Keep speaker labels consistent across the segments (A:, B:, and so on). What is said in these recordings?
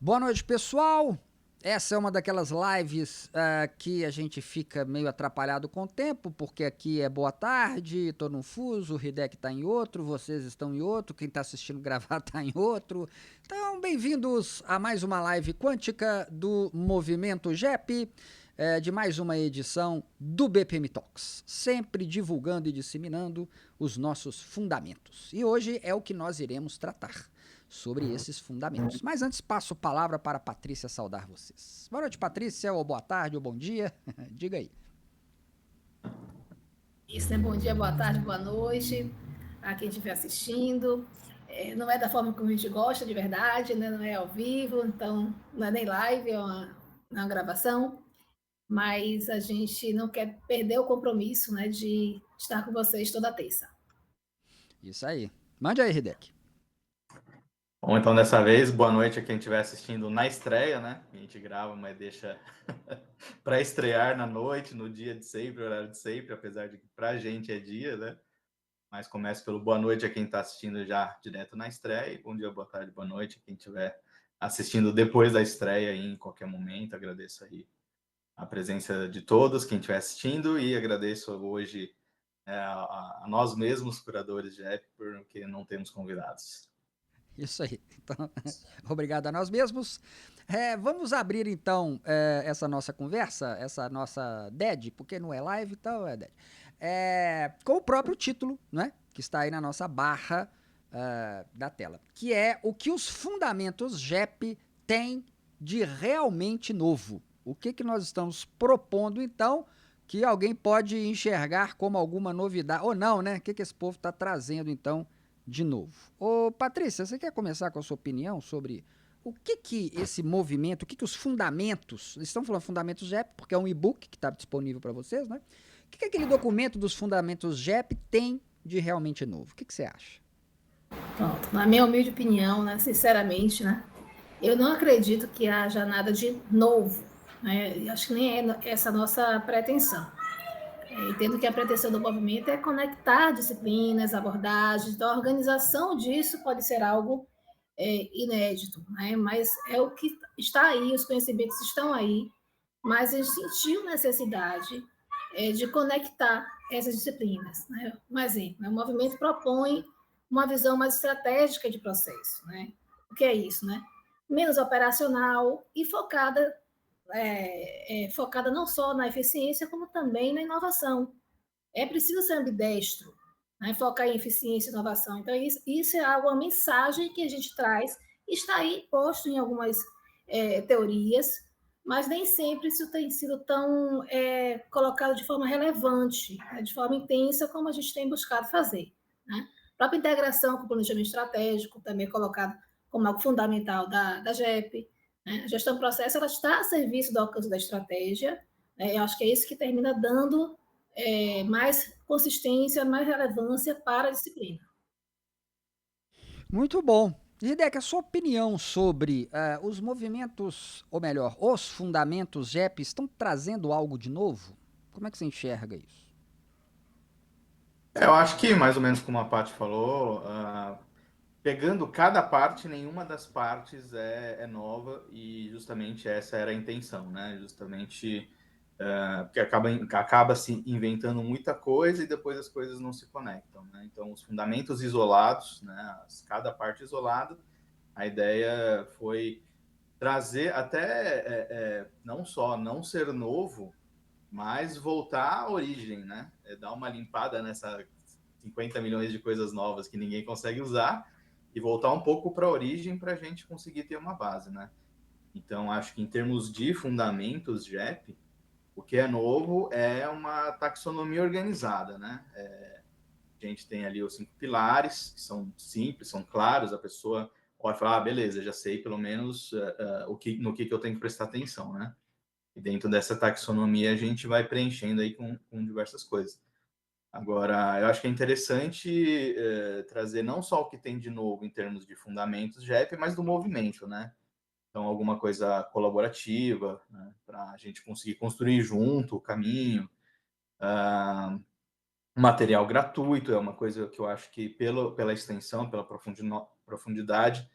A: Boa noite, pessoal. Essa é uma daquelas lives que a gente fica meio atrapalhado com o tempo, porque aqui é boa tarde, tô num fuso, o Hidek tá em outro, vocês estão em outro, quem tá assistindo gravar tá em outro. Então, bem-vindos a mais uma live quântica do Movimento JEP, de mais uma edição do BPM Talks, sempre divulgando e disseminando os nossos fundamentos. E hoje é o que nós iremos tratar sobre esses fundamentos. Mas antes passo a palavra para a Patrícia saudar vocês. Boa noite, Patrícia, ou boa tarde, ou bom dia. Diga aí.
B: Isso, né? Bom dia, boa tarde, boa noite a quem estiver assistindo. Não é da forma como a gente gosta, de verdade, né? Não é ao vivo, então não é nem live, é uma gravação. Mas a gente não quer perder o compromisso, né, de estar com vocês toda terça.
A: Isso aí. Mande aí, Hidek.
C: Bom, então dessa vez, boa noite a quem estiver assistindo na estreia, né? A gente grava, mas deixa para estrear na noite, no dia de sempre, horário de sempre, apesar de que pra gente é dia, né? Mas começa pelo boa noite a quem está assistindo já direto na estreia, e bom dia, boa tarde, boa noite a quem estiver assistindo depois da estreia em qualquer momento. Agradeço aí a presença de todos, quem estiver assistindo, e agradeço hoje a nós mesmos, curadores de app, porque não temos convidados.
A: Isso aí. Então, obrigado a nós mesmos. Vamos abrir então essa nossa conversa, essa nossa DED, porque não é live, então é DED. Com o próprio título, né? Que está aí na nossa barra da tela. Que é o que os fundamentos JEP têm de realmente novo. O que nós estamos propondo, então, que alguém pode enxergar como alguma novidade, ou não, né? O que esse povo está trazendo, então, de novo. Ô, Patrícia, você quer começar com a sua opinião sobre o que esse movimento, o que os fundamentos, eles estão falando fundamentos JEP, porque é um e-book que está disponível para vocês, né? O que aquele documento dos fundamentos JEP tem de realmente novo? O que você acha?
B: Pronto, na minha humilde opinião, né, sinceramente, né, eu não acredito que haja nada de novo, né? Acho que nem é essa a nossa pretensão. Entendo que a pretensão do movimento é conectar disciplinas, abordagens, então a organização disso pode ser algo inédito, né? Mas é o que está aí, os conhecimentos estão aí, mas a gente sentiu necessidade de conectar essas disciplinas. Né? Um exemplo, né? O movimento propõe uma visão mais estratégica de processo. Né? O que é isso? Né? Menos operacional e focada não só na eficiência, como também na inovação. É preciso ser ambidestro, né? Focar em eficiência e inovação. Então, isso é uma mensagem que a gente traz, está aí posto em algumas teorias, mas nem sempre isso tem sido tão colocado de forma relevante, né? De forma intensa, como a gente tem buscado fazer. Né? A própria integração com o planejamento estratégico, também é colocado como algo fundamental da JEP. Né? A gestão do processo ela está a serviço do alcance da estratégia, né? Eu acho que é isso que termina dando mais consistência, mais relevância para a disciplina.
A: Muito bom. Hideki, a sua opinião sobre os movimentos, ou melhor, os fundamentos JEP estão trazendo algo de novo? Como é que você enxerga isso?
C: Eu acho que, mais ou menos como a Paty falou, pegando cada parte, nenhuma das partes é nova, e justamente essa era a intenção, né? Justamente porque acaba se inventando muita coisa e depois as coisas não se conectam, né? Então, os fundamentos isolados, né? Cada parte isolada, a ideia foi trazer até não só não ser novo, mas voltar à origem, né? Dar uma limpada nessa 50 milhões de coisas novas que ninguém consegue usar e voltar um pouco para a origem para a gente conseguir ter uma base, né? Então, acho que em termos de fundamentos JEP, o que é novo é uma taxonomia organizada, né? A gente tem ali os 5 pilares, que são simples, são claros, a pessoa pode falar, beleza, já sei pelo menos no que eu tenho que prestar atenção, né? E dentro dessa taxonomia a gente vai preenchendo aí com diversas coisas. Agora, eu acho que é interessante trazer não só o que tem de novo em termos de fundamentos JEP, mas do movimento, né? Então, alguma coisa colaborativa, né? Para a gente conseguir construir junto o caminho. Material gratuito é uma coisa que eu acho que pela extensão, pela profundidade,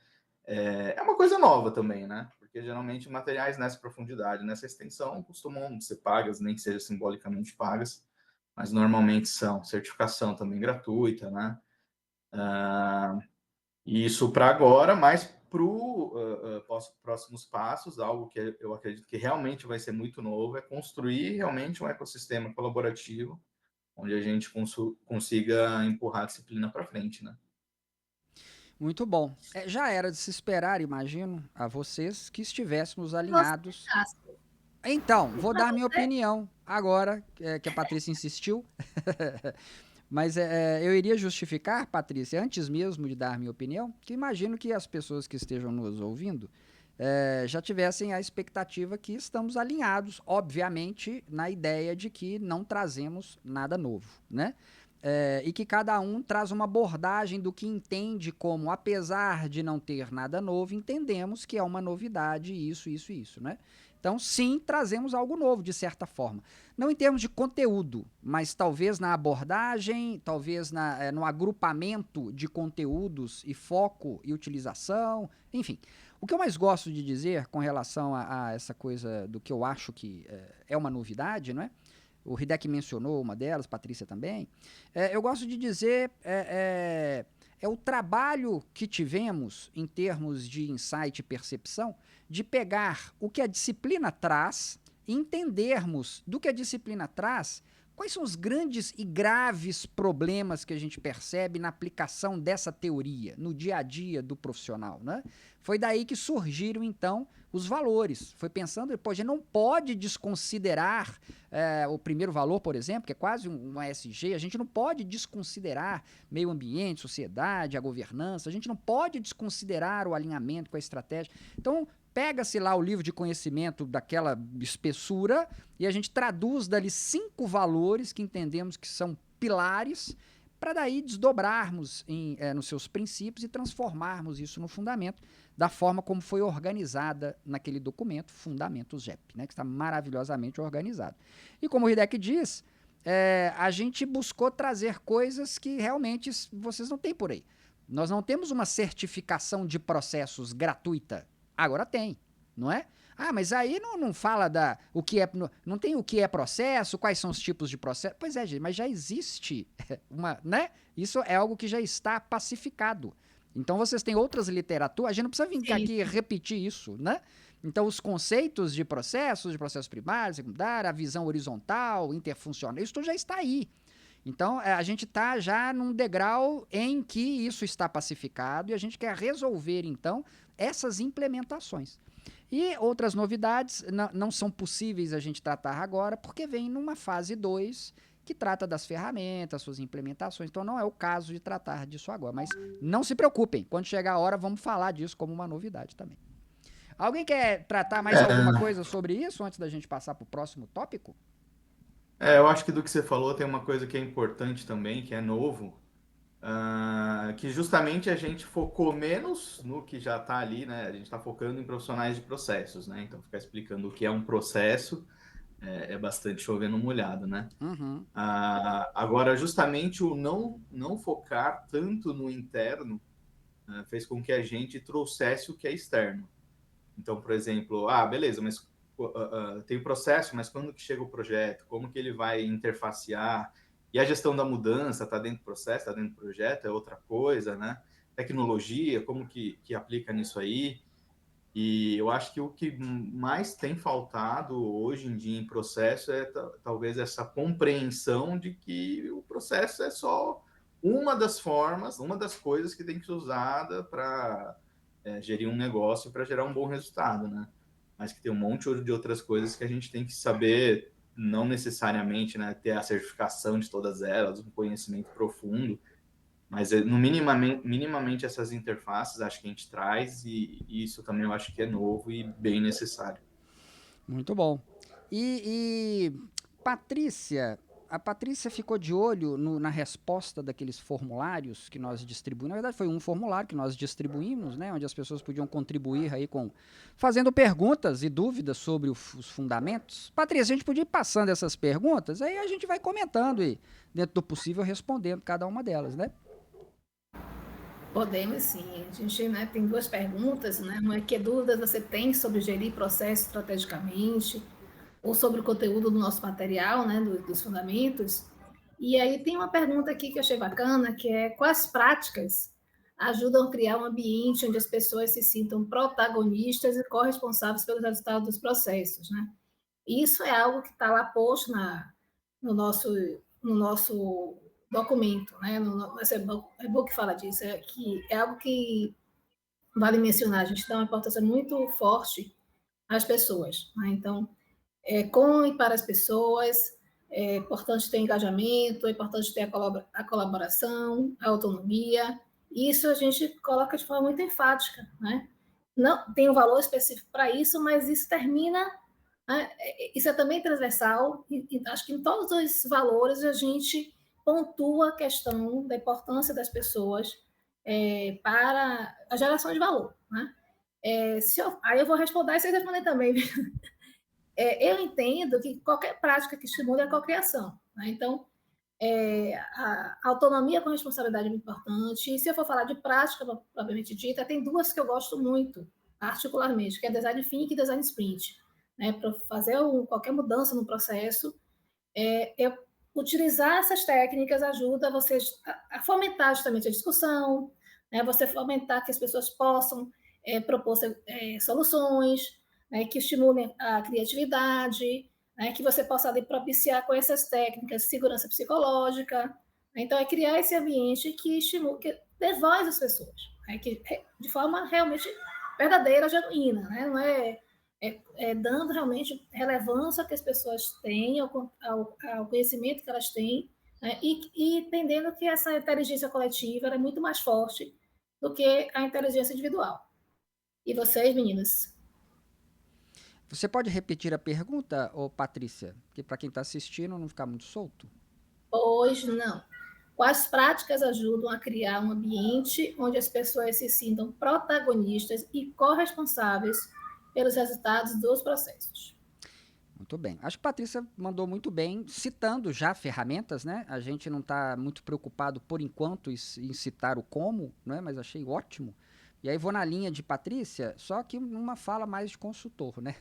C: é uma coisa nova também, né? Porque geralmente materiais nessa profundidade, nessa extensão, costumam ser pagas, nem que seja simbolicamente pagas, mas normalmente são. Certificação também gratuita, né? Isso para agora, mas para os próximos passos, algo que eu acredito que realmente vai ser muito novo, é construir realmente um ecossistema colaborativo onde a gente consiga empurrar a disciplina para frente, né?
A: Muito bom. Já era de se esperar, imagino, a vocês que estivéssemos
B: Você
A: alinhados.
B: Cássio,
A: Então, vou
B: para
A: dar minha
B: você,
A: opinião agora, que a Patrícia insistiu. Mas eu iria justificar, Patrícia, antes mesmo de dar minha opinião, que imagino que as pessoas que estejam nos ouvindo já tivessem a expectativa que estamos alinhados, obviamente, na ideia de que não trazemos nada novo, né? E que cada um traz uma abordagem do que entende como, apesar de não ter nada novo, entendemos que é uma novidade, isso, né? Então, sim, trazemos algo novo, de certa forma. Não em termos de conteúdo, mas talvez na abordagem, talvez no agrupamento de conteúdos e foco e utilização, enfim. O que eu mais gosto de dizer com relação a essa coisa do que eu acho que é uma novidade, não é? O Hideki mencionou uma delas, Patrícia também. Eu gosto de dizer o trabalho que tivemos em termos de insight e percepção de pegar o que a disciplina traz e entendermos do que a disciplina traz quais são os grandes e graves problemas que a gente percebe na aplicação dessa teoria no dia a dia do profissional, né? Foi daí que surgiram, então, os valores. Foi pensando, pô, a gente não pode desconsiderar o primeiro valor, por exemplo, que é quase um ESG, a gente não pode desconsiderar meio ambiente, sociedade, a governança, a gente não pode desconsiderar o alinhamento com a estratégia. Então, pega-se lá o livro de conhecimento daquela espessura e a gente traduz dali 5 valores que entendemos que são pilares para daí desdobrarmos nos seus princípios e transformarmos isso no fundamento da forma como foi organizada naquele documento, Fundamentos GEP, né, que está maravilhosamente organizado. E como o Hideki diz, a gente buscou trazer coisas que realmente vocês não têm por aí. Nós não temos uma certificação de processos gratuita. Agora tem, não é? Ah, mas aí não fala o que é, não tem o que é processo, quais são os tipos de processo. Pois é, gente, mas já existe né? Isso é algo que já está pacificado. Então vocês têm outras literaturas, a gente não precisa vir aqui e repetir isso, né? Então os conceitos de processo primário, secundário, a visão horizontal, interfuncional, isso já está aí. Então, a gente está já num degrau em que isso está pacificado e a gente quer resolver, então, essas implementações. E outras novidades não são possíveis a gente tratar agora, porque vem numa fase 2 que trata das ferramentas, suas implementações. Então, não é o caso de tratar disso agora. Mas não se preocupem, quando chegar a hora, vamos falar disso como uma novidade também. Alguém quer tratar mais alguma coisa sobre isso antes da gente passar para o próximo tópico?
C: Eu acho que do que você falou tem uma coisa que é importante também, que é novo, que justamente a gente focou menos no que já está ali, né? A gente está focando em profissionais de processos, né? Então, ficar explicando o que é um processo é bastante chovendo molhado, né?
A: Uhum.
C: Agora, justamente o não focar tanto no interno fez com que a gente trouxesse o que é externo. Então, por exemplo, beleza, mas tem o processo, mas quando que chega o projeto? Como que ele vai interfacear? E a gestão da mudança está dentro do processo, está dentro do projeto, é outra coisa, né? Tecnologia, como que aplica nisso aí? E eu acho que o que mais tem faltado hoje em dia em processo é talvez essa compreensão de que o processo é só uma das formas, uma das coisas que tem que ser usada para gerir um negócio, para gerar um bom resultado, né? Mas que tem um monte de outras coisas que a gente tem que saber, não necessariamente, né, ter a certificação de todas elas, um conhecimento profundo, mas no minimamente essas interfaces acho que a gente traz e isso também eu acho que é novo e bem necessário.
A: Muito bom. E Patrícia, a Patrícia ficou de olho na resposta daqueles formulários que nós distribuímos. Na verdade, foi um formulário que nós distribuímos, né, onde as pessoas podiam contribuir aí fazendo perguntas e dúvidas sobre os fundamentos. Patrícia, a gente podia ir passando essas perguntas, aí a gente vai comentando e, dentro do possível, respondendo cada uma delas, né?
B: Podemos sim. A gente, né, tem duas perguntas, né? Uma é que dúvidas você tem sobre gerir processo estrategicamente, ou sobre o conteúdo do nosso material, né, dos fundamentos. E aí tem uma pergunta aqui que eu achei bacana, que é quais práticas ajudam a criar um ambiente onde as pessoas se sintam protagonistas e corresponsáveis pelos resultados dos processos, né? Isso é algo que está lá posto no, nosso, no nosso documento, né? Esse e-book fala disso, que é algo que vale mencionar, a gente dá uma importância muito forte às pessoas, né? Então, com e para as pessoas, é importante ter engajamento, é importante ter a colaboração, a autonomia. Isso a gente coloca de forma muito enfática, né? Não tem um valor específico para isso, mas isso termina, né? Isso é também transversal, e acho que em todos os valores a gente pontua a questão da importância das pessoas para a geração de valor, né? Aí eu vou responder e vocês respondem também. Eu entendo que qualquer prática que estimule a cocriação. Né? Então, a autonomia com responsabilidade é muito importante. E se eu for falar de prática propriamente dita, tem duas que eu gosto muito, particularmente, que é design thinking e design sprint. Né? Para fazer qualquer mudança no processo, eu utilizar essas técnicas ajuda você a fomentar justamente a discussão, né? Você fomentar que as pessoas possam propor soluções, né? Que estimulem a criatividade, né? Que você possa ali, propiciar com essas técnicas segurança psicológica. Né? Então, é criar esse ambiente que estimule, que dê voz às pessoas, né? Que, de forma realmente verdadeira, genuína, né? Não dando realmente relevância que as pessoas têm ao conhecimento que elas têm, né? E entendendo que essa inteligência coletiva é muito mais forte do que a inteligência individual. E vocês, meninas?
A: Você pode repetir a pergunta, ô Patrícia? Que para quem está assistindo não ficar muito solto.
B: Pois não. Quais práticas ajudam a criar um ambiente onde as pessoas se sintam protagonistas e corresponsáveis pelos resultados dos processos?
A: Muito bem. Acho que a Patrícia mandou muito bem, citando já ferramentas, né? A gente não está muito preocupado, por enquanto, em citar o como, né? Mas achei ótimo. E aí vou na linha de Patrícia, só que numa fala mais de consultor, né?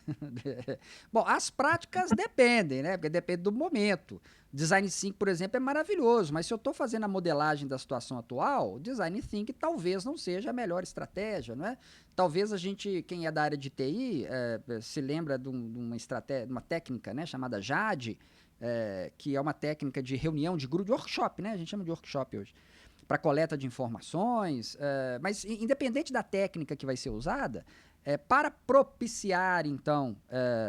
A: Bom, as práticas dependem, né? Porque depende do momento. Design Thinking, por exemplo, é maravilhoso, mas se eu estou fazendo a modelagem da situação atual, Design Thinking talvez não seja a melhor estratégia, não é? Talvez a gente, quem é da área de TI, se lembra de uma estratégia, de uma técnica, né, chamada JADE, que é uma técnica de reunião de grupo, de workshop, né? A gente chama de workshop hoje, para coleta de informações, mas independente da técnica que vai ser usada, para propiciar, então,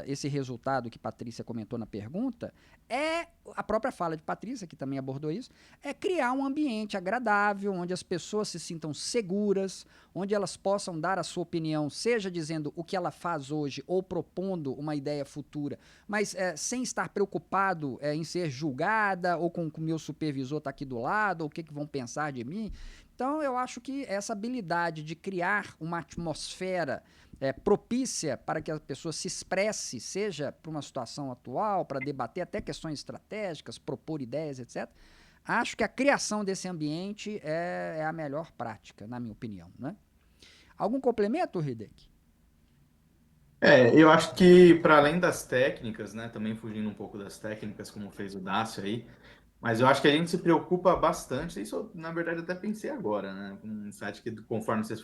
A: esse resultado que Patrícia comentou na pergunta, a própria fala de Patrícia, que também abordou isso, é criar um ambiente agradável, onde as pessoas se sintam seguras, onde elas possam dar a sua opinião, seja dizendo o que ela faz hoje ou propondo uma ideia futura, mas sem estar preocupado em ser julgada ou com o meu supervisor está aqui do lado, ou o que vão pensar de mim. Então, eu acho que essa habilidade de criar uma atmosfera propícia para que a pessoa se expresse, seja para uma situação atual, para debater até questões estratégicas, propor ideias, etc. Acho que a criação desse ambiente é a melhor prática, na minha opinião. Né? Algum complemento, Hideki?
C: Eu acho que para além das técnicas, né, também fugindo um pouco das técnicas, como fez o Dácio aí, mas eu acho que a gente se preocupa bastante, isso eu, na verdade, até pensei agora, né, um insight que conforme vocês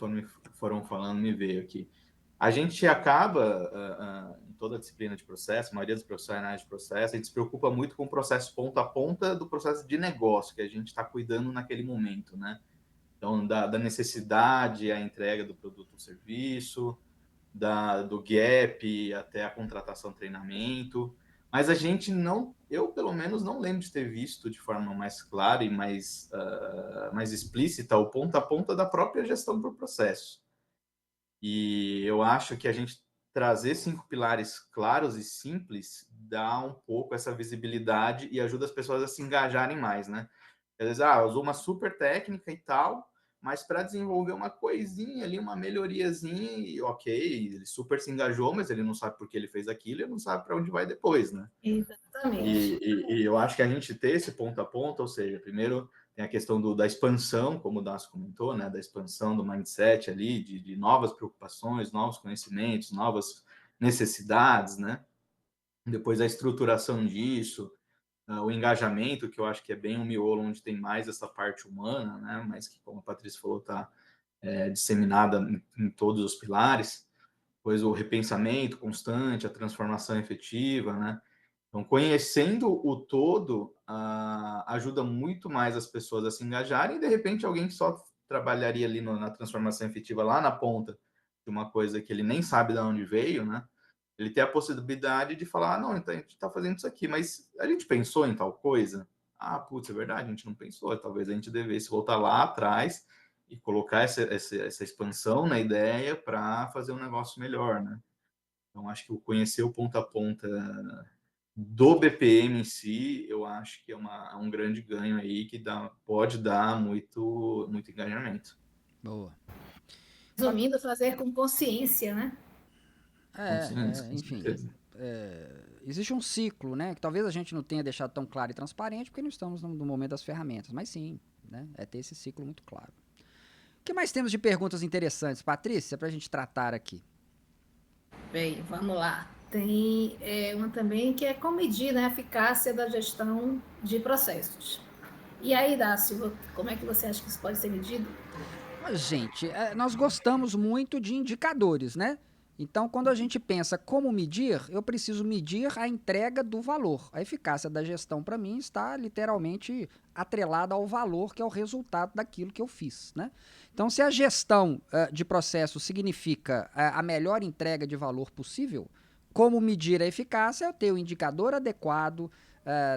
C: foram falando, me veio aqui. A gente acaba, em toda a disciplina de processo, a maioria dos profissionais de processo, a gente se preocupa muito com o processo ponta a ponta do processo de negócio que a gente está cuidando naquele momento, né? Então, da necessidade, a entrega do produto ou serviço, do gap até a contratação, treinamento, mas a gente não, eu pelo menos não lembro de ter visto de forma mais clara e mais explícita o ponta a ponta da própria gestão do processo. E eu acho que a gente trazer 5 pilares claros e simples dá um pouco essa visibilidade e ajuda as pessoas a se engajarem mais, né? Às vezes, usou uma super técnica e tal, mas para desenvolver uma coisinha ali, uma melhoriazinha, e ok, ele super se engajou, mas ele não sabe por que ele fez aquilo e não sabe para onde vai depois, né?
B: Exatamente.
C: E eu acho que a gente ter esse ponto a ponto, ou seja, primeiro tem a questão da expansão, como o Dácio comentou, né, da expansão do mindset ali, de novas preocupações, novos conhecimentos, novas necessidades, né? Depois a estruturação disso, o engajamento, que eu acho que é bem o miolo onde tem mais essa parte humana, né? Mas que, como a Patrícia falou, está disseminada em todos os pilares. Depois o repensamento constante, a transformação efetiva, né? Então, conhecendo o todo, ajuda muito mais as pessoas a se engajarem e, de repente, alguém que só trabalharia ali na transformação efetiva, lá na ponta, de uma coisa que ele nem sabe de onde veio, né? Ele tem a possibilidade de falar, não, então a gente está fazendo isso aqui, mas a gente pensou em tal coisa? Ah, putz, é verdade, a gente não pensou. Talvez a gente devesse voltar lá atrás e colocar essa expansão na ideia para fazer um negócio melhor, né? Então, acho que o conhecer o ponta a ponta do BPM em si, eu acho que é um grande ganho aí que pode dar muito engajamento.
A: Boa.
B: Resumindo, fazer com consciência, né?
A: Enfim, existe um ciclo, né? Que talvez a gente não tenha deixado tão claro e transparente, porque não estamos no momento das ferramentas, mas sim, né? É ter esse ciclo muito claro. O que mais temos de perguntas interessantes, Patrícia, para a gente tratar aqui?
B: Bem, vamos lá. Tem uma também que é como medir, né, a eficácia da gestão de processos. E aí, Dácio, como é que você acha que isso pode ser medido?
A: Gente, nós gostamos muito de indicadores, né? Então, quando a gente pensa como medir, eu preciso medir a entrega do valor. A eficácia da gestão, para mim, está literalmente atrelada ao valor, que é o resultado daquilo que eu fiz, né? Então, se a gestão de processo significa a melhor entrega de valor possível, como medir a eficácia? Eu ter o indicador adequado,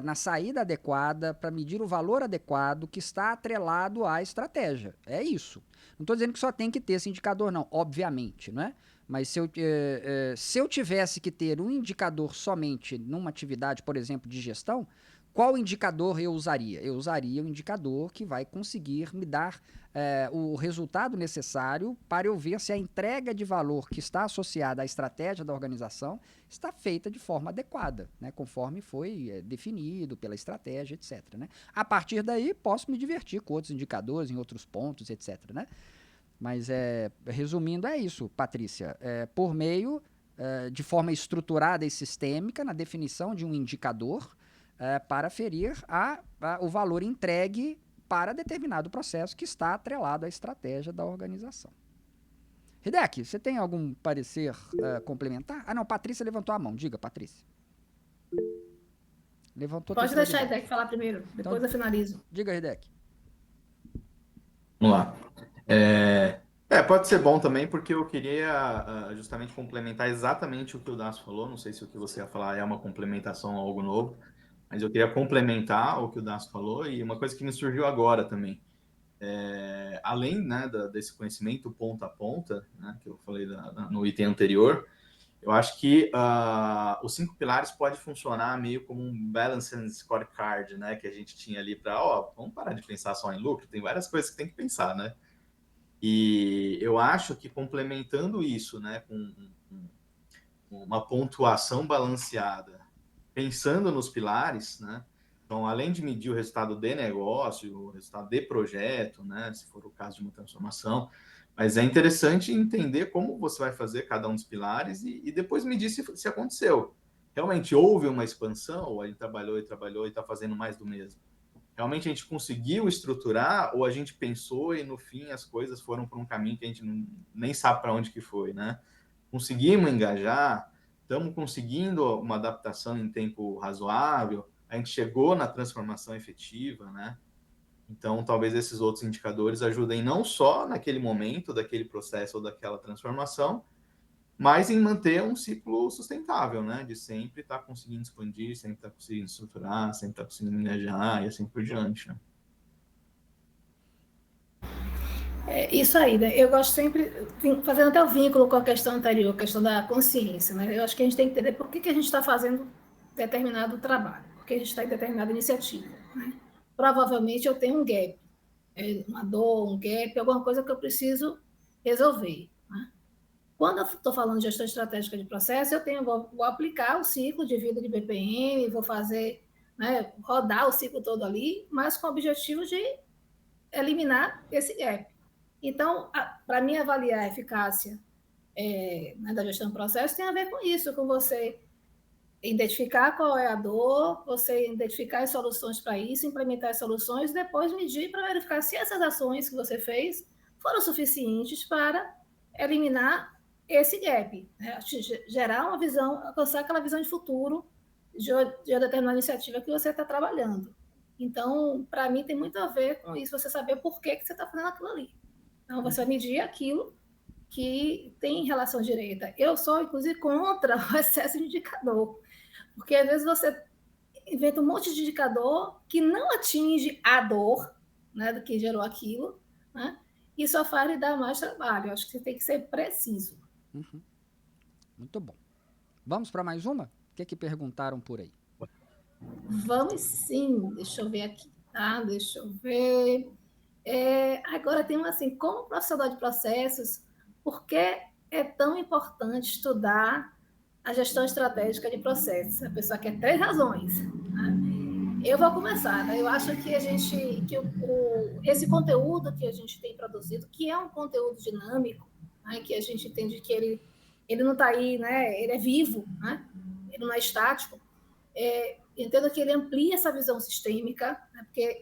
A: na saída adequada, para medir o valor adequado que está atrelado à estratégia. É isso. Não estou dizendo que só tem que ter esse indicador, não, obviamente, não é? Mas se eu tivesse que ter um indicador somente numa atividade, por exemplo, de gestão, qual indicador eu usaria? Eu usaria o indicador que vai conseguir me dar o resultado necessário para eu ver se a entrega de valor que está associada à estratégia da organização está feita de forma adequada, né, conforme foi definido pela estratégia, etc. Né? A partir daí, posso me divertir com outros indicadores, em outros pontos, etc. Né? Mas, resumindo, é isso, Patrícia. Por meio, de forma estruturada e sistêmica, na definição de um indicador para ferir o valor entregue para determinado processo que está atrelado à estratégia da organização. Hideki, você tem algum parecer complementar? Ah, não, Patrícia levantou a mão. Diga, Patrícia. Levantou.
B: Pode deixar a Hideki falar primeiro, depois então, eu finalizo.
A: Diga, Hideki.
C: Vamos lá. Pode ser bom também, porque eu queria justamente complementar exatamente o que o Dácio falou. Não sei se o que você ia falar é uma complementação a algo novo, mas eu queria complementar o que o Dácio falou e uma coisa que me surgiu agora também. Além, né, desse conhecimento ponta a ponta, né, que eu falei no item anterior, eu acho que os 5 pilares pode funcionar meio como um balance and scorecard, né, que a gente tinha ali para, vamos parar de pensar só em lucro, tem várias coisas que tem que pensar, né? E eu acho que complementando isso, né, com uma pontuação balanceada, pensando nos pilares, né? Então, além de medir o resultado de negócio, o resultado de projeto, né, se for o caso de uma transformação, mas é interessante entender como você vai fazer cada um dos pilares e depois medir se aconteceu. Realmente houve uma expansão, ou a gente trabalhou e está fazendo mais do mesmo? Realmente a gente conseguiu estruturar ou a gente pensou e no fim as coisas foram por um caminho que a gente nem sabe para onde que foi, né? Conseguimos engajar, estamos conseguindo uma adaptação em tempo razoável, a gente chegou na transformação efetiva, né? Então, talvez esses outros indicadores ajudem não só naquele momento, daquele processo ou daquela transformação, mas em manter um ciclo sustentável, né? De sempre estar conseguindo expandir, sempre estar conseguindo estruturar, sempre estar conseguindo engajar e assim por diante, né?
B: Isso aí, né? Eu gosto sempre, fazendo até o vínculo com a questão anterior, a questão da consciência, né? Eu acho que a gente tem que entender por que a gente está fazendo determinado trabalho, por que a gente está em determinada iniciativa, né? Provavelmente eu tenho um gap, uma dor, um gap, alguma coisa que eu preciso resolver, né? Quando eu estou falando de gestão estratégica de processo, vou aplicar o ciclo de vida de BPM, vou fazer, né, rodar o ciclo todo ali, mas com o objetivo de eliminar esse gap. Então, para mim, avaliar a eficácia né, da gestão do processo tem a ver com isso, com você identificar qual é a dor, você identificar as soluções para isso, implementar as soluções, depois medir para verificar se essas ações que você fez foram suficientes para eliminar esse gap, né? Gerar uma visão, alcançar aquela visão de futuro de uma determinada iniciativa que você está trabalhando. Então, para mim, tem muito a ver com isso, você saber por que você está fazendo aquilo ali. Então, você vai medir aquilo que tem relação direta. Eu sou, inclusive, contra o excesso de indicador, porque às vezes você inventa um monte de indicador que não atinge a dor, né, do que gerou aquilo, né, e só faz lhe dar mais trabalho. Eu acho que você tem que ser preciso.
A: Uhum. Muito bom. Vamos para mais uma? O que perguntaram por aí?
B: Vamos sim. Deixa eu ver aqui. Tá? Deixa eu ver. Agora tem assim, como profissional de processos, por que é tão importante estudar a gestão estratégica de processos? A pessoa quer 3 razões. Né? Eu vou começar. Né? Eu acho que esse conteúdo que a gente tem produzido, que é um conteúdo dinâmico, né? Que a gente entende que ele não está aí, né? Ele é vivo, né? Ele não é estático. Entendo que ele amplia essa visão sistêmica, né? Porque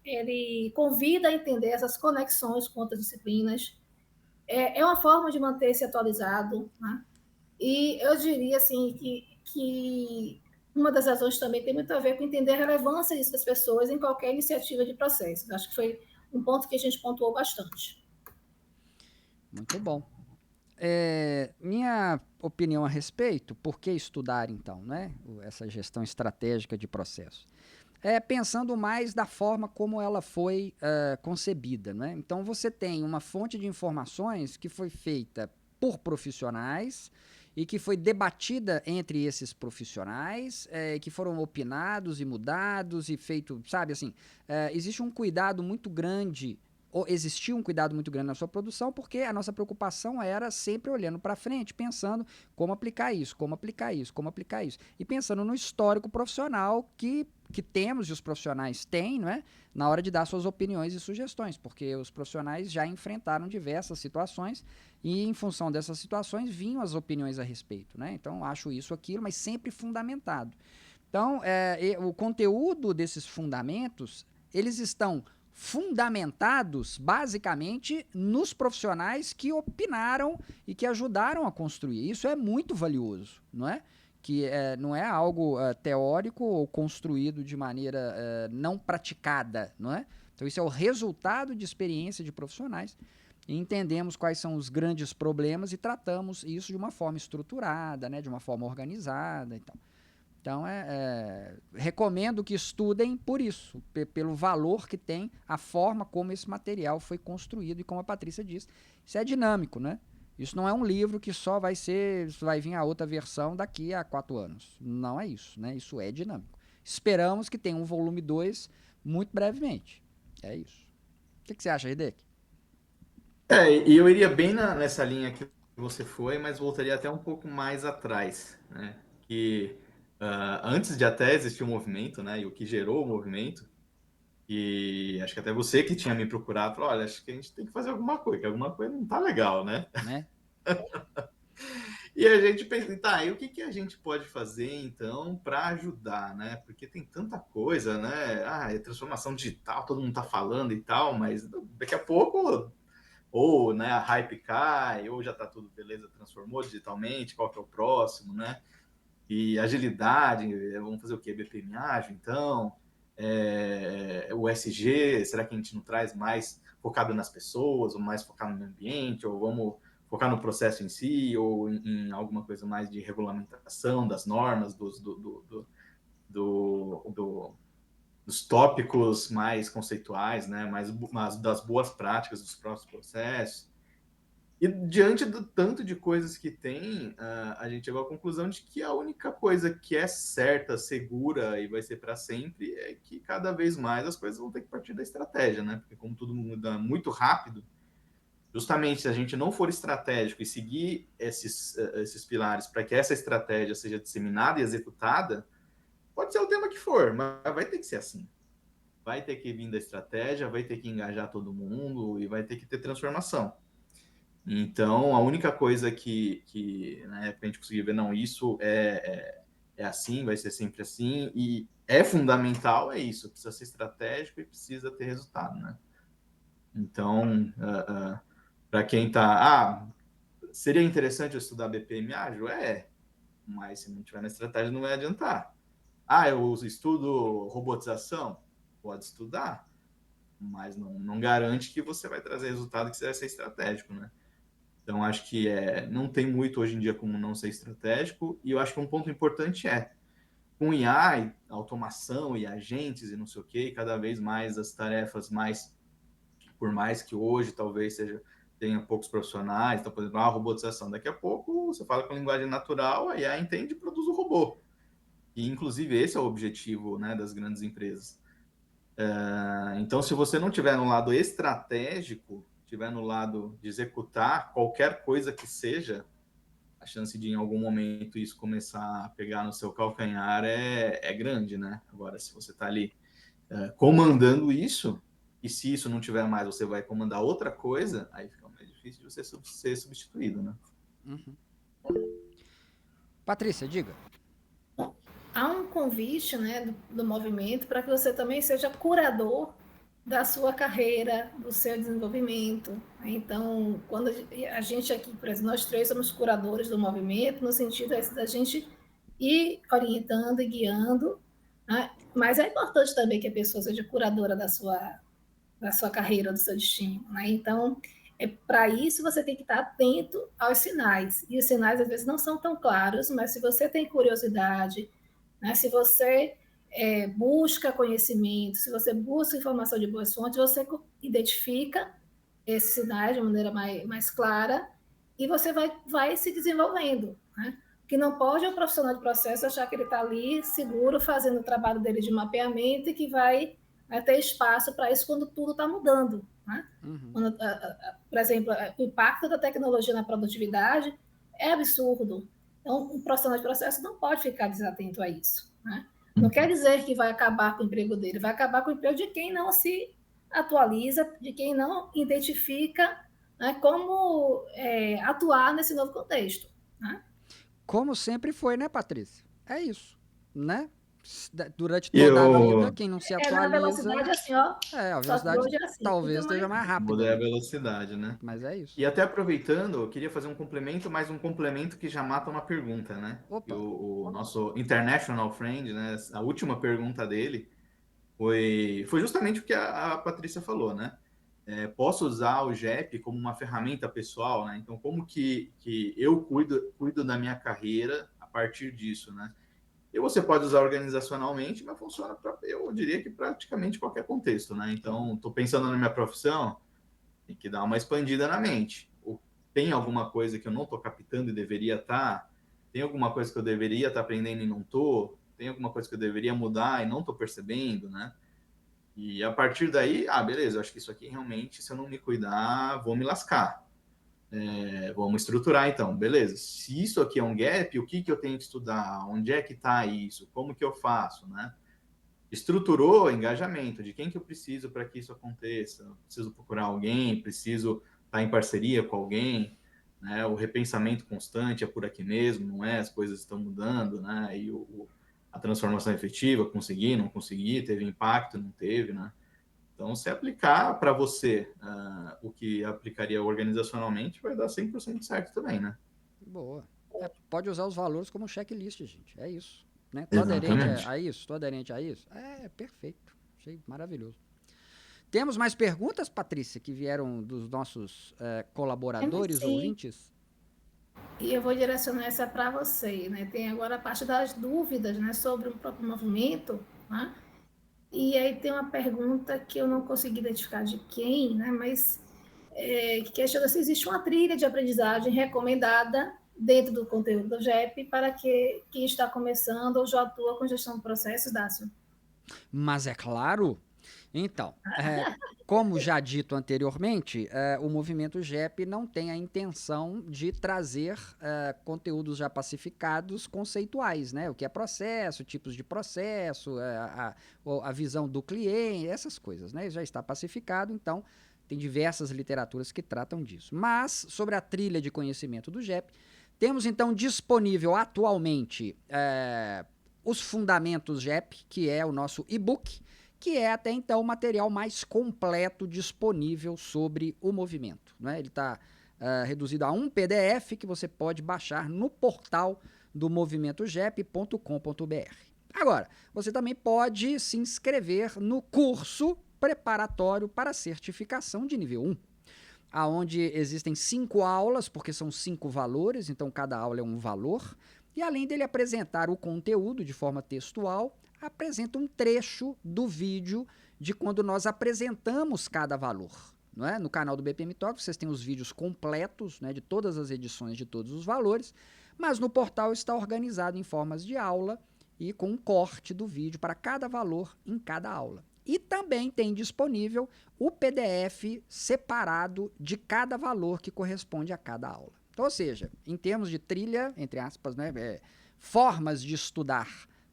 B: ele convida a entender essas conexões com outras disciplinas. É uma forma de manter-se atualizado, né? E eu diria assim que uma das razões também tem muito a ver com entender a relevância disso das pessoas em qualquer iniciativa de processos. Acho que foi um ponto que a gente pontuou bastante.
A: Muito bom. Minha opinião a respeito, por que estudar então, né? Essa gestão estratégica de processos? Pensando mais da forma como ela foi concebida, né? Então você tem uma fonte de informações que foi feita por profissionais e que foi debatida entre esses profissionais, que foram opinados e mudados e feito, sabe assim, existe um cuidado muito grande, ou existia um cuidado muito grande na sua produção, porque a nossa preocupação era sempre olhando para frente, pensando como aplicar isso, como aplicar isso, como aplicar isso, e pensando no histórico profissional que temos e os profissionais têm, não é? Na hora de dar suas opiniões e sugestões, porque os profissionais já enfrentaram diversas situações e em função dessas situações vinham as opiniões a respeito, né? Então acho isso, aquilo, mas sempre fundamentado. Então o conteúdo desses fundamentos, eles estão fundamentados basicamente nos profissionais que opinaram e que ajudaram a construir. Isso é muito valioso, não é? Que não é algo teórico ou construído de maneira não praticada, não é? Então isso é o resultado de experiência de profissionais. E entendemos quais são os grandes problemas e tratamos isso de uma forma estruturada, né? De uma forma organizada e tal. Então, recomendo que estudem por isso, pelo valor que tem a forma como esse material foi construído e como a Patrícia disse, isso é dinâmico, né? Isso não é um livro que só vai vir a outra versão daqui a 4 anos. Não é isso, né? Isso é dinâmico. Esperamos que tenha um volume 2 muito brevemente. É isso. O que você acha, Hideki?
C: E eu iria bem nessa linha que você foi, mas voltaria até um pouco mais atrás, né? Que antes de até existir o movimento, né? E o que gerou o movimento, e acho que até você que tinha me procurado, falou, olha, acho que a gente tem que fazer alguma coisa, que alguma coisa não tá legal, né? E a gente pensa, tá, e o que a gente pode fazer, então, para ajudar, né? Porque tem tanta coisa, né? É transformação digital, todo mundo tá falando e tal, mas daqui a pouco, ou né, a hype cai, ou já tá tudo beleza, transformou digitalmente, qual que é o próximo, né? E agilidade, vamos fazer o quê? BPM ágil, então? O SG, será que a gente não traz mais focado nas pessoas, ou mais focado no ambiente, ou vamos focar no processo em si, ou em alguma coisa mais de regulamentação das normas, dos tópicos mais conceituais, né? mais das boas práticas dos próprios processos. E diante do tanto de coisas que tem, a gente chegou à conclusão de que a única coisa que é certa, segura e vai ser para sempre é que cada vez mais as coisas vão ter que partir da estratégia, né? Porque como tudo muda muito rápido, justamente se a gente não for estratégico e seguir esses pilares para que essa estratégia seja disseminada e executada, pode ser o tema que for, mas vai ter que ser assim. vai ter que vir da estratégia, vai ter que engajar todo mundo e vai ter que ter transformação. Então, a única coisa que né, a gente conseguir ver, não, isso é assim, vai ser sempre assim, e é fundamental, é isso, precisa ser estratégico e precisa ter resultado, né? Então, para quem está, seria interessante eu estudar BPM ágil? Mas se não tiver na estratégia não vai adiantar. Eu estudo robotização? Pode estudar, mas não garante que você vai trazer resultado que você vai ser estratégico, né? Então, acho que não tem muito hoje em dia como não ser estratégico, e eu acho que um ponto importante com IA, e automação e agentes e não sei o quê, cada vez mais as tarefas por mais que hoje talvez tenha poucos profissionais, então, por exemplo, a robotização, daqui a pouco você fala com linguagem natural, a IA entende e produz o robô. E, inclusive, esse é o objetivo, né, das grandes empresas. Então, se você não tiver no lado estratégico, tiver no lado de executar qualquer coisa que seja, a chance de em algum momento isso começar a pegar no seu calcanhar é grande, né? Agora, se você está ali comandando isso, e se isso não tiver mais, você vai comandar outra coisa, aí fica mais difícil de você ser substituído, né?
A: Uhum. Patrícia, diga.
B: Há um convite, né, do movimento para que você também seja curador da sua carreira, do seu desenvolvimento. Então, quando a gente aqui, por exemplo, nós três somos curadores do movimento, no sentido da gente ir orientando e guiando, né? Mas é importante também que a pessoa seja curadora da sua carreira, do seu destino. Né? Então, para isso você tem que estar atento aos sinais. E os sinais, às vezes, não são tão claros, mas se você tem curiosidade, né? Se você busca conhecimento, se você busca informação de boas fontes, você identifica esses sinais de maneira mais clara e você vai se desenvolvendo. Né? O que não pode é o profissional de processo achar que ele está ali seguro, fazendo o trabalho dele de mapeamento e que vai ter espaço para isso quando tudo está mudando. Né?
A: Uhum.
B: Quando, por exemplo, o impacto da tecnologia na produtividade é absurdo. Então, o profissional de processo não pode ficar desatento a isso. Né? Não quer dizer que vai acabar com o emprego dele, vai acabar com o emprego de quem não se atualiza, de quem não identifica, né, como atuar nesse novo contexto. Né?
A: Como sempre foi, né, Patrícia? É isso, né? Durante toda a vida, quem não se atualiza...
B: Na velocidade, assim, ó.
A: A velocidade
B: assim,
A: talvez esteja mais rápida.
C: Mudar a velocidade, né?
A: Mas é isso.
C: E até aproveitando, eu queria fazer um complemento, mas um complemento que já mata uma pergunta, né? O nosso International Friend, né? A última pergunta dele foi justamente o que a Patrícia falou, né? Posso usar o GEP como uma ferramenta pessoal, né? Então, como que eu cuido da minha carreira a partir disso, né? E você pode usar organizacionalmente, mas funciona para, eu diria que praticamente qualquer contexto, né? Então, estou pensando na minha profissão, tem que dar uma expandida na mente. Tem alguma coisa que eu não estou captando e deveria estar? Tem alguma coisa que eu deveria estar aprendendo e não estou? Tem alguma coisa que eu deveria mudar e não estou percebendo, né? E a partir daí, beleza, eu acho que isso aqui realmente, se eu não me cuidar, vou me lascar. Vamos estruturar então, beleza. Se isso aqui é um gap, o que eu tenho que estudar? Onde é que está isso? Como que eu faço, né? Estruturou engajamento, de quem que eu preciso para que isso aconteça? Preciso procurar alguém, preciso estar em parceria com alguém, né? O repensamento constante é por aqui mesmo, não é? As coisas estão mudando, né? E a transformação efetiva, consegui, não consegui, teve impacto, não teve, né? Então, se aplicar para você o que aplicaria organizacionalmente, vai dar 100% certo também, né?
A: Boa. Pode usar os valores como checklist, gente. É isso. Né? Tô aderente a isso? Tô aderente a isso? Perfeito. Achei maravilhoso. Temos mais perguntas, Patrícia, que vieram dos nossos colaboradores, ouvintes?
B: E eu vou direcionar essa para você. Né? Tem agora a parte das dúvidas, né, sobre o próprio movimento. Né? E aí tem uma pergunta que eu não consegui identificar de quem, né, mas que questiona se existe uma trilha de aprendizagem recomendada dentro do conteúdo do GEP para quem está começando ou já atua com gestão de processos, Dácio.
A: Mas é claro, Então, como já dito anteriormente, o movimento JEP não tem a intenção de trazer conteúdos já pacificados conceituais, né? O que é processo, tipos de processo, a visão do cliente, essas coisas, né? Já está pacificado, então tem diversas literaturas que tratam disso. Mas, sobre a trilha de conhecimento do JEP, temos então disponível atualmente os Fundamentos JEP, que é o nosso e-book, que é até então o material mais completo disponível sobre o movimento, né? Ele está reduzido a um PDF que você pode baixar no portal do movimentojep.com.br. Agora, você também pode se inscrever no curso preparatório para certificação de nível 1, onde existem 5 aulas, porque são 5 valores, então cada aula é um valor, e além dele apresentar o conteúdo de forma textual, apresenta um trecho do vídeo de quando nós apresentamos cada valor. Não é? No canal do BPM Talk vocês têm os vídeos completos, né, de todas as edições de todos os valores, mas no portal está organizado em formas de aula e com um corte do vídeo para cada valor em cada aula. E também tem disponível o PDF separado de cada valor que corresponde a cada aula. Então, ou seja, em termos de trilha, entre aspas, né, formas de estudar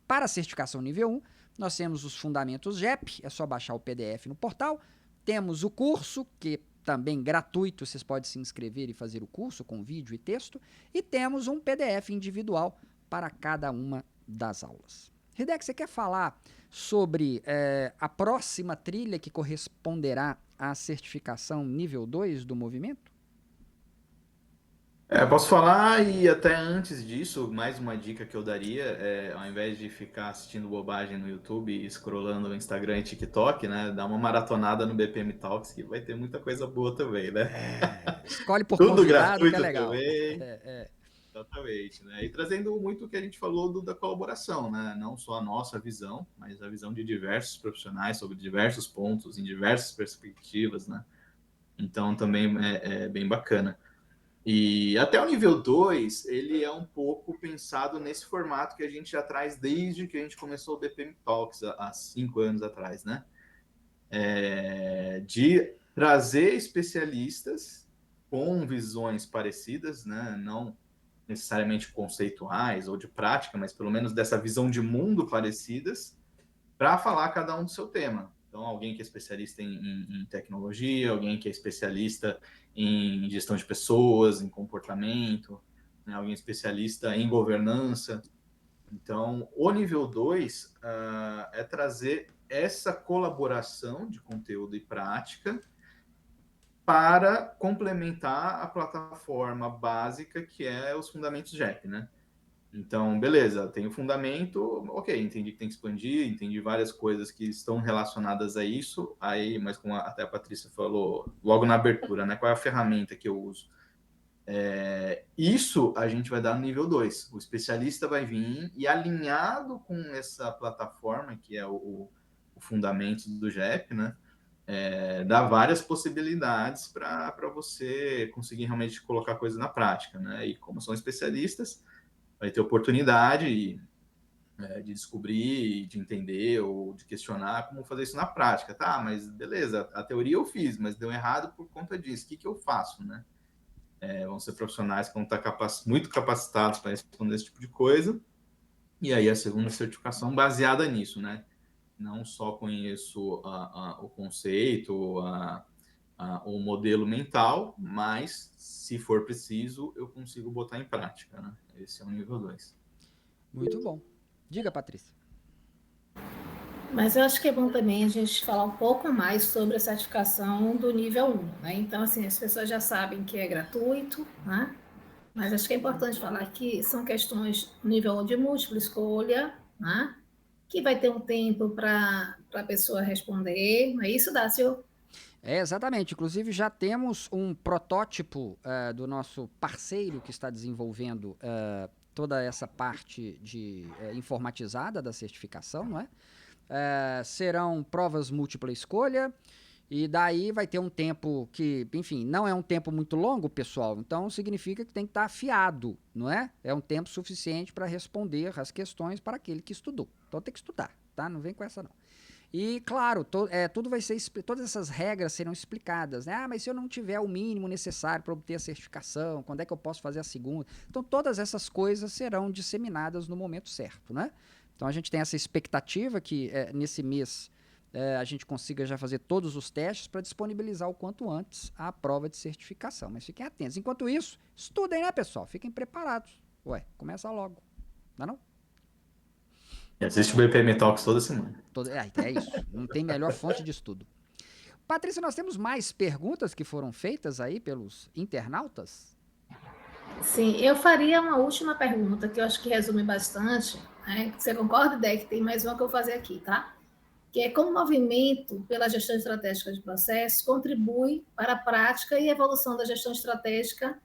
A: para a certificação nível 1, nós temos os Fundamentos JEP, é só baixar o PDF no portal. Temos o curso, que também gratuito, vocês podem se inscrever e fazer o curso com vídeo e texto. E temos um PDF individual para cada uma das aulas. Hideaki, você quer falar sobre a próxima trilha que corresponderá à certificação nível 2 do movimento?
C: Posso falar, e até antes disso, mais uma dica que eu daria, ao invés de ficar assistindo bobagem no YouTube e scrollando no Instagram e TikTok, né, dá uma maratonada no BPM Talks, que vai ter muita coisa boa também, né?
A: Escolhe por
C: Tudo
A: convidado, que é
C: gratuito
A: legal.
C: também. Exatamente, né? E trazendo muito o que a gente falou da colaboração, né? Não só a nossa visão, mas a visão de diversos profissionais sobre diversos pontos, em diversas perspectivas, né? Então também é bem bacana. E até o nível 2, ele é um pouco pensado nesse formato que a gente já traz desde que a gente começou o BPM Talks, há 5 anos atrás, né? De trazer especialistas com visões parecidas, né? Não necessariamente conceituais ou de prática, mas pelo menos dessa visão de mundo parecidas, para falar cada um do seu tema. Então, alguém que é especialista em tecnologia, alguém que é especialista em gestão de pessoas, em comportamento, né? Alguém especialista em governança. Então, o nível 2 é trazer essa colaboração de conteúdo e prática para complementar a plataforma básica que é os Fundamentos JEP, né? Então, beleza, tem o fundamento, ok, entendi que tem que expandir, entendi várias coisas que estão relacionadas a isso, aí, mas como até a Patrícia falou logo na abertura, né, qual é a ferramenta que eu uso? Isso a gente vai dar no nível 2, o especialista vai vir e alinhado com essa plataforma, que é o fundamento do JEP, né, dá várias possibilidades para você conseguir realmente colocar coisa na prática, né, e como são especialistas, vai ter oportunidade de descobrir, de entender ou de questionar como fazer isso na prática. Tá, mas beleza, a teoria eu fiz, mas deu errado por conta disso. O que eu faço, né? Vão ser profissionais que vão estar muito capacitados para responder esse tipo de coisa. E aí a segunda certificação baseada nisso, né? Não só conheço o conceito, o modelo mental, mas se for preciso, eu consigo botar em prática, né? Esse é o nível 2.
A: Muito bom. Diga, Patrícia.
B: Mas eu acho que é bom também a gente falar um pouco mais sobre a certificação do nível 1, né? Então, assim, as pessoas já sabem que é gratuito, né? Mas acho que é importante falar que são questões nível de múltipla escolha, né? Que vai ter um tempo para a pessoa responder, não é isso, Dácio?
A: Exatamente. Inclusive, já temos um protótipo do nosso parceiro que está desenvolvendo toda essa parte informatizada da certificação, não é? Serão provas múltipla escolha, e daí vai ter um tempo que, enfim, não é um tempo muito longo, pessoal, então significa que tem que estar afiado, não é? É um tempo suficiente para responder as questões para aquele que estudou. Então tem que estudar, tá? Não vem com essa não. E, claro, tudo vai ser, todas essas regras serão explicadas, né? Ah, mas se eu não tiver o mínimo necessário para obter a certificação, quando é que eu posso fazer a segunda? Então, todas essas coisas serão disseminadas no momento certo, né? Então, a gente tem essa expectativa que nesse mês a gente consiga já fazer todos os testes para disponibilizar o quanto antes a prova de certificação. Mas fiquem atentos. Enquanto isso, estudem, né, pessoal? Fiquem preparados. Ué, começa logo, não é não?
C: E assiste o BPM Talks toda semana.
A: É isso. Não tem melhor fonte de estudo. Patrícia, nós temos mais perguntas que foram feitas aí pelos internautas?
B: Sim, eu faria uma última pergunta que eu acho que resume bastante. Né? Você concorda, Dé, que tem mais uma que eu vou fazer aqui, tá? Que é como o movimento pela gestão estratégica de processos contribui para a prática e evolução da gestão estratégica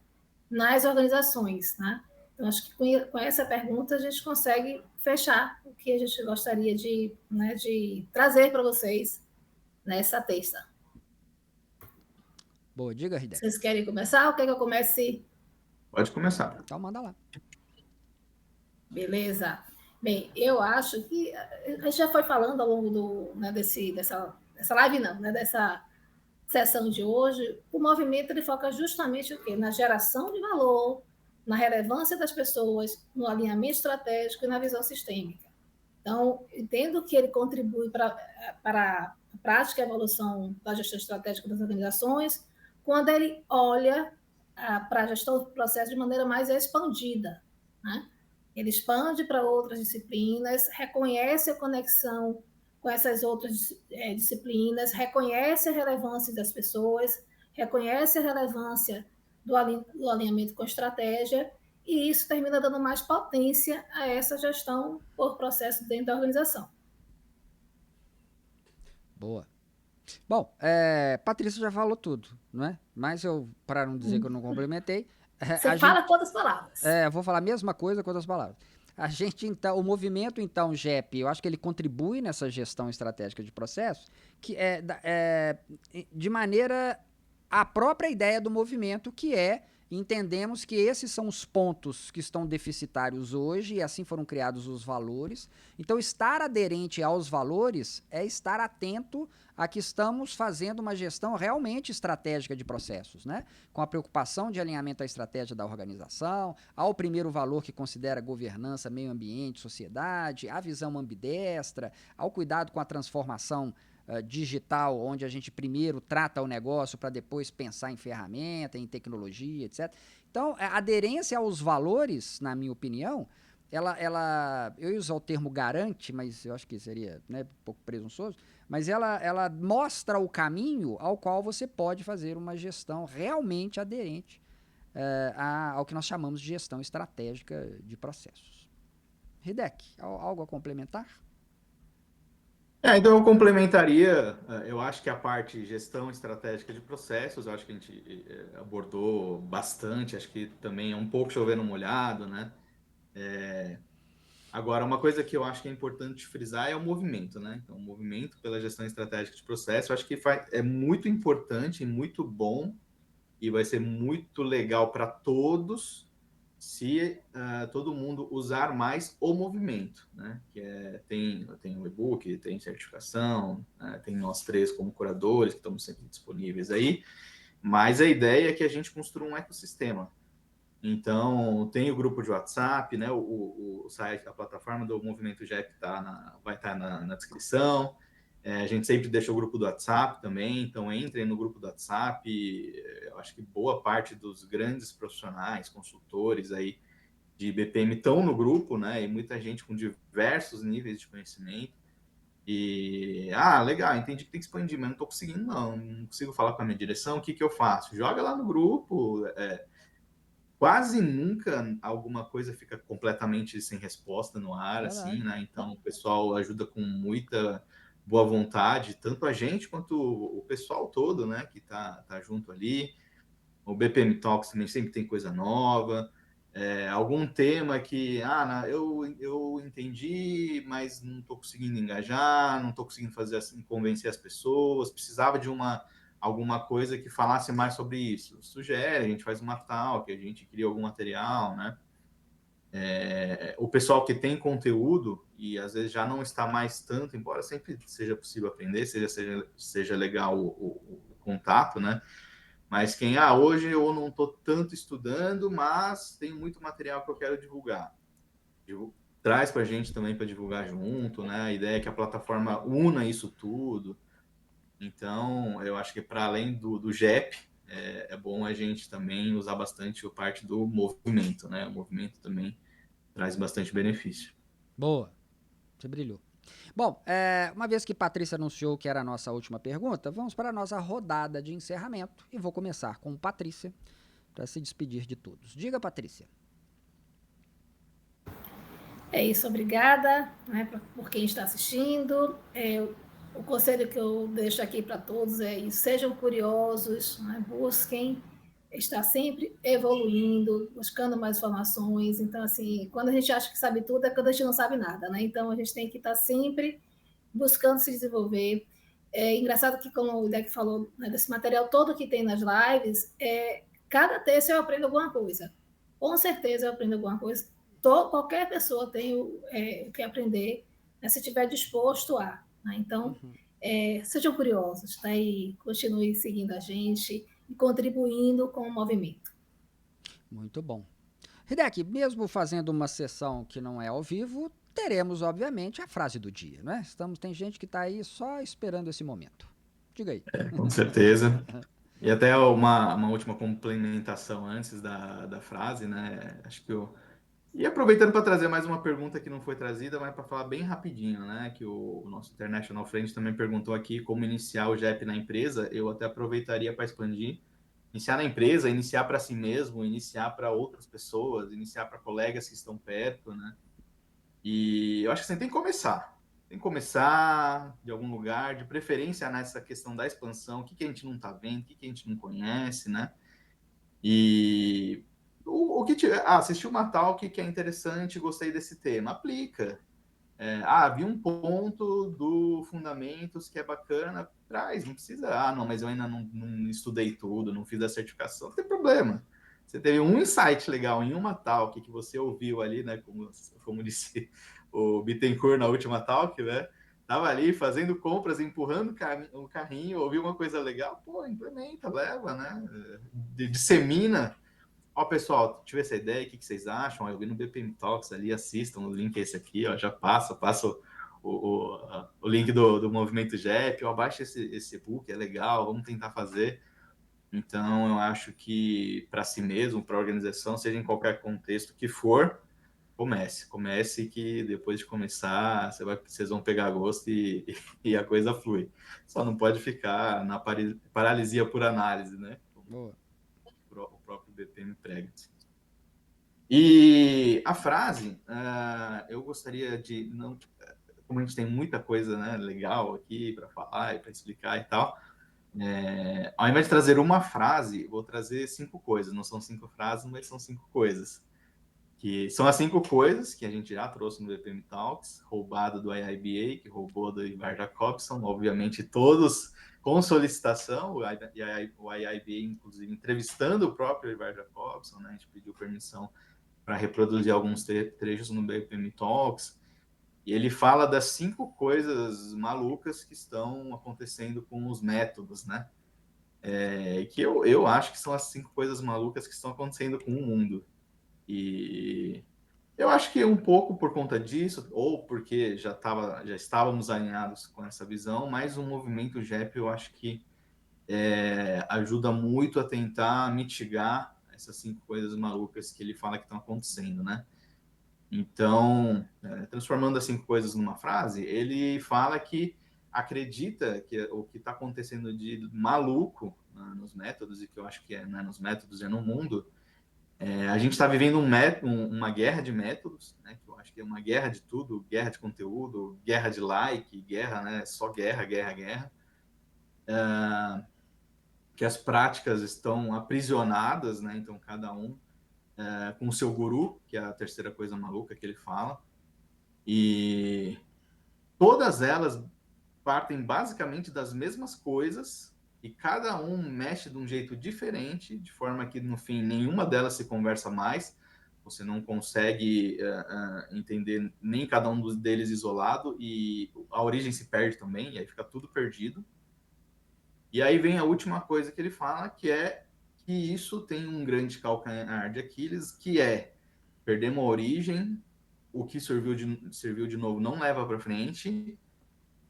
B: nas organizações, né? Então, acho que com essa pergunta a gente consegue fechar o que a gente gostaria de trazer para vocês nessa terça.
A: Boa, diga, Hideki.
B: Vocês querem começar ou quer que eu comece?
C: Pode começar.
A: Então manda lá.
B: Beleza. Bem, eu acho que a gente já foi falando ao longo dessa live, não, né, dessa sessão de hoje, o movimento ele foca justamente o quê? Na geração de valor, na relevância das pessoas, no alinhamento estratégico e na visão sistêmica. Então, entendo que ele contribui para a prática e evolução da gestão estratégica das organizações, quando ele olha para a gestão do processo de maneira mais expandida, né? Ele expande para outras disciplinas, reconhece a conexão com essas outras disciplinas, reconhece a relevância das pessoas, reconhece a relevância do alinhamento com estratégia, e isso termina dando mais potência a essa gestão por processo dentro da organização.
A: Boa. Bom, Patrícia já falou tudo, não é? Mas para não dizer que eu não complementei...
B: Você fala quantas palavras?
A: Vou falar a mesma coisa com outras palavras. A gente, então, o movimento, então, GEP, eu acho que ele contribui nessa gestão estratégica de processos, que de maneira a própria ideia do movimento, que entendemos que esses são os pontos que estão deficitários hoje e assim foram criados os valores. Então, estar aderente aos valores é estar atento a que estamos fazendo uma gestão realmente estratégica de processos, né? Com a preocupação de alinhamento à estratégia da organização, ao primeiro valor que considera governança, meio ambiente, sociedade, a visão ambidestra, ao cuidado com a transformação digital, onde a gente primeiro trata o negócio para depois pensar em ferramenta, em tecnologia, etc. Então, a aderência aos valores, na minha opinião, eu ia usar o termo garante, mas eu acho que seria, né, um pouco presunçoso, mas ela mostra o caminho ao qual você pode fazer uma gestão realmente aderente ao que nós chamamos de gestão estratégica de processos. Hideki, algo a complementar?
C: Então eu complementaria, eu acho que a parte gestão estratégica de processos, eu acho que a gente abordou bastante, acho que também é um pouco chovendo molhado, né? Agora, uma coisa que eu acho que é importante frisar é o movimento, né? Então, o movimento pela gestão estratégica de processo, eu acho que é muito importante e muito bom, e vai ser muito legal para todos se todo mundo usar mais o movimento, né? Que tem o e-book, tem certificação, tem nós três como curadores que estamos sempre disponíveis aí, mas a ideia é que a gente construa um ecossistema. Então, tem o grupo de WhatsApp, né? O site, a plataforma do Movimento GEP vai estar na descrição. A gente sempre deixa o grupo do WhatsApp também, então entrem no grupo do WhatsApp. Eu acho que boa parte dos grandes profissionais, consultores aí de BPM estão no grupo, né? E muita gente com diversos níveis de conhecimento. Legal, entendi que tem que expandir, mas não estou conseguindo, não consigo falar com a minha direção, o que eu faço? Joga lá no grupo. Quase nunca alguma coisa fica completamente sem resposta no ar, assim, né? Então, o pessoal ajuda com muita boa vontade, tanto a gente quanto o pessoal todo, né? Que tá junto ali. O BPM Talks também sempre tem coisa nova. Algum tema que, eu entendi, mas não estou conseguindo engajar, não estou conseguindo fazer assim, convencer as pessoas, precisava de alguma coisa que falasse mais sobre isso. Sugere, a gente faz uma talk, a gente cria algum material, né? O pessoal que tem conteúdo e às vezes já não está mais tanto, embora sempre seja possível aprender, seja legal o contato, né? Mas quem, hoje eu não estou tanto estudando, mas tem muito material que eu quero divulgar. Traz para a gente também para divulgar junto, né? A ideia é que a plataforma una isso tudo. Então, eu acho que para além do GEP, é bom a gente também usar bastante a parte do movimento, né? O movimento também traz bastante benefício.
A: Boa, você brilhou. Bom, uma vez que Patrícia anunciou que era a nossa última pergunta, vamos para a nossa rodada de encerramento. E vou começar com Patrícia, para se despedir de todos. Diga, Patrícia.
B: É isso, obrigada, né, por quem está assistindo. O conselho que eu deixo aqui para todos é isso, sejam curiosos, né, busquem estar sempre evoluindo, buscando mais informações. Então, assim, quando a gente acha que sabe tudo, é quando a gente não sabe nada, né? Então, a gente tem que estar sempre buscando se desenvolver. É engraçado que, como o Deck falou, né, desse material todo que tem nas lives, cada texto eu aprendo alguma coisa. Com certeza eu aprendo alguma coisa. Qualquer pessoa tem o que aprender, né, se estiver disposto a. Né? Então, sejam curiosos, tá? E continue seguindo a gente e contribuindo com o movimento.
A: Muito bom. Hideki, mesmo fazendo uma sessão que não é ao vivo, teremos, obviamente, a frase do dia, né? Tem gente que está aí só esperando esse momento. Diga aí.
C: Com certeza. E até uma última complementação antes da frase, né? Acho que E aproveitando para trazer mais uma pergunta que não foi trazida, mas para falar bem rapidinho, né? Que o nosso International Friend também perguntou aqui como iniciar o JEP na empresa. Eu até aproveitaria para expandir. Iniciar na empresa, iniciar para si mesmo, iniciar para outras pessoas, iniciar para colegas que estão perto, né? E eu acho que você tem que começar. Tem que começar de algum lugar, de preferência nessa questão da expansão, o que a gente não está vendo, o que a gente não conhece, né? E o que assisti uma talk que é interessante, gostei desse tema, aplica. Vi um ponto do Fundamentos que é bacana, traz, não precisa, não, mas eu ainda não estudei tudo, não fiz a certificação, não tem problema. Você teve um insight legal em uma talk que você ouviu ali, né, como disse o Bittencourt na última talk, né, tava ali fazendo compras, empurrando o carrinho, ouviu uma coisa legal, pô, implementa, leva, né, dissemina. Ó, pessoal, tive essa ideia, o que vocês acham? Eu vi no BPM Talks ali, assistam, o link é esse aqui, ó, já passa o link do Movimento JEP, ó, baixa esse e-book, é legal, vamos tentar fazer. Então, eu acho que para si mesmo, para a organização, seja em qualquer contexto que for, comece que depois de começar, vocês vão pegar gosto e a coisa flui. Só não pode ficar na paralisia por análise, né?
A: Boa.
C: O próprio BPM prega. E a frase, eu gostaria de não, como a gente tem muita coisa, né, legal aqui para falar e para explicar e tal, ao invés de trazer uma frase, vou trazer 5 coisas. Não são 5 frases, mas são 5 coisas. Que são as 5 coisas que a gente já trouxe no BPM Talks, roubado do IIBA, que roubou do Ivar Jacobson, obviamente todos com solicitação, o IIBA, inclusive, entrevistando o próprio Ivar Jacobson, né? A gente pediu permissão para reproduzir alguns trechos no BPM Talks, e ele fala das 5 coisas malucas que estão acontecendo com os métodos, né? Que eu acho que são as 5 coisas malucas que estão acontecendo com o mundo. E eu acho que um pouco por conta disso, ou porque já estávamos alinhados com essa visão, mas o movimento JEP eu acho que ajuda muito a tentar mitigar essas 5 coisas malucas que ele fala que estão acontecendo, né? Então, transformando as 5 coisas numa frase, ele fala que acredita que o que está acontecendo de maluco, né, nos métodos, e que eu acho que não é nos métodos, é no mundo, a gente está vivendo uma guerra de métodos, né, que eu acho que é uma guerra de tudo, guerra de conteúdo, guerra de like, guerra, né, só guerra, guerra, guerra. Que as práticas estão aprisionadas, né, então cada um com o seu guru, que é a terceira coisa maluca que ele fala, e todas elas partem basicamente das mesmas coisas e cada um mexe de um jeito diferente, de forma que no fim nenhuma delas se conversa mais, você não consegue entender nem cada um deles isolado, e a origem se perde também, e aí fica tudo perdido. E aí vem a última coisa que ele fala, que é que isso tem um grande calcanhar de Aquiles, que é perdemos a origem, o que serviu de novo não leva para frente.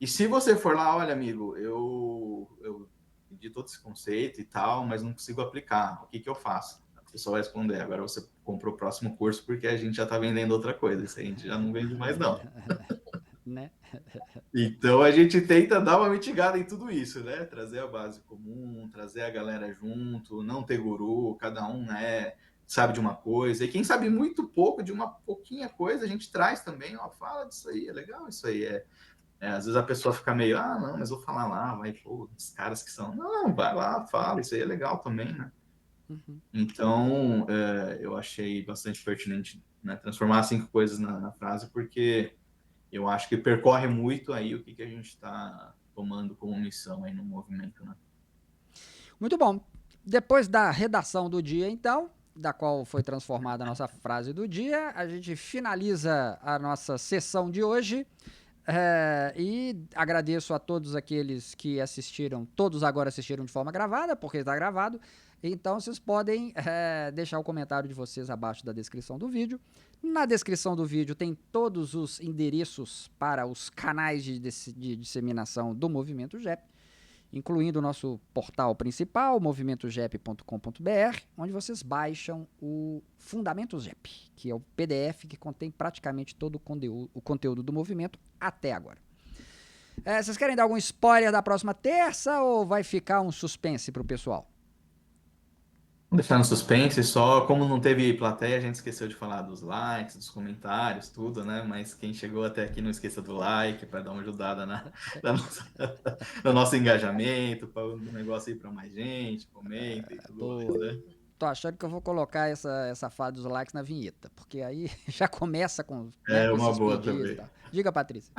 C: E se você for lá, olha, amigo, eu entendi todo esse conceito e tal, mas não consigo aplicar, o que eu faço? A pessoa vai responder, agora você comprou o próximo curso porque a gente já está vendendo outra coisa, isso a gente já não vende mais não.
A: Né?
C: Então a gente tenta dar uma mitigada em tudo isso, né? Trazer a base comum, trazer a galera junto, não ter guru, cada um sabe de uma coisa. E quem sabe muito pouco de uma pouquinha coisa, a gente traz também, ó, fala disso aí, é legal isso aí. Às vezes a pessoa fica meio, não, mas vou falar lá, vai, pô, os caras que são. Não, vai lá, fala, isso aí é legal também, né?
A: Uhum.
C: Então, eu achei bastante pertinente, né, transformar 5 coisas na frase, porque eu acho que percorre muito aí o que a gente está tomando como missão aí no movimento, né?
A: Muito bom. Depois da redação do dia, então, da qual foi transformada a nossa frase do dia, a gente finaliza a nossa sessão de hoje. E agradeço a todos aqueles que assistiram, todos agora assistiram de forma gravada, porque está gravado. Então vocês podem deixar o comentário de vocês abaixo da descrição do vídeo. Na descrição do vídeo tem todos os endereços para os canais de disseminação do Movimento JEP, incluindo o nosso portal principal, movimentojep.com.br, onde vocês baixam o Fundamentos JEP, que é o PDF que contém praticamente todo o conteúdo do movimento até agora. Vocês querem dar algum spoiler da próxima terça ou vai ficar um suspense para o pessoal?
C: Vamos deixar no suspense, só como não teve plateia, a gente esqueceu de falar dos likes, dos comentários, tudo, né? Mas quem chegou até aqui não esqueça do like para dar uma ajudada no nosso engajamento, para o negócio ir para mais gente, comenta e tudo mais, né?
A: Tô achando que eu vou colocar essa fala dos likes na vinheta, porque aí já começa com
C: Uma
A: esses
C: boa
A: pedidos e
C: também.
A: tal. Diga, Patrícia.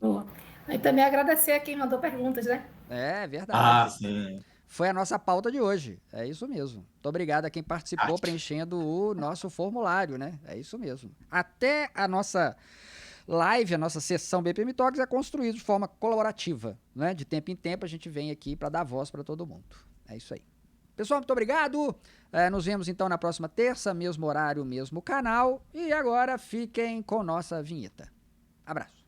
B: Boa. Aí também agradecer a quem mandou perguntas, né?
A: É verdade.
C: Sim.
A: Foi a nossa pauta de hoje. É isso mesmo. Muito obrigado a quem participou preenchendo o nosso formulário, né? É isso mesmo. Até a nossa live, a nossa sessão BPM Talks é construída de forma colaborativa, né? De tempo em tempo a gente vem aqui para dar voz para todo mundo. É isso aí. Pessoal, muito obrigado. Nos vemos então na próxima terça, mesmo horário, mesmo canal. E agora fiquem com nossa vinheta. Abraço.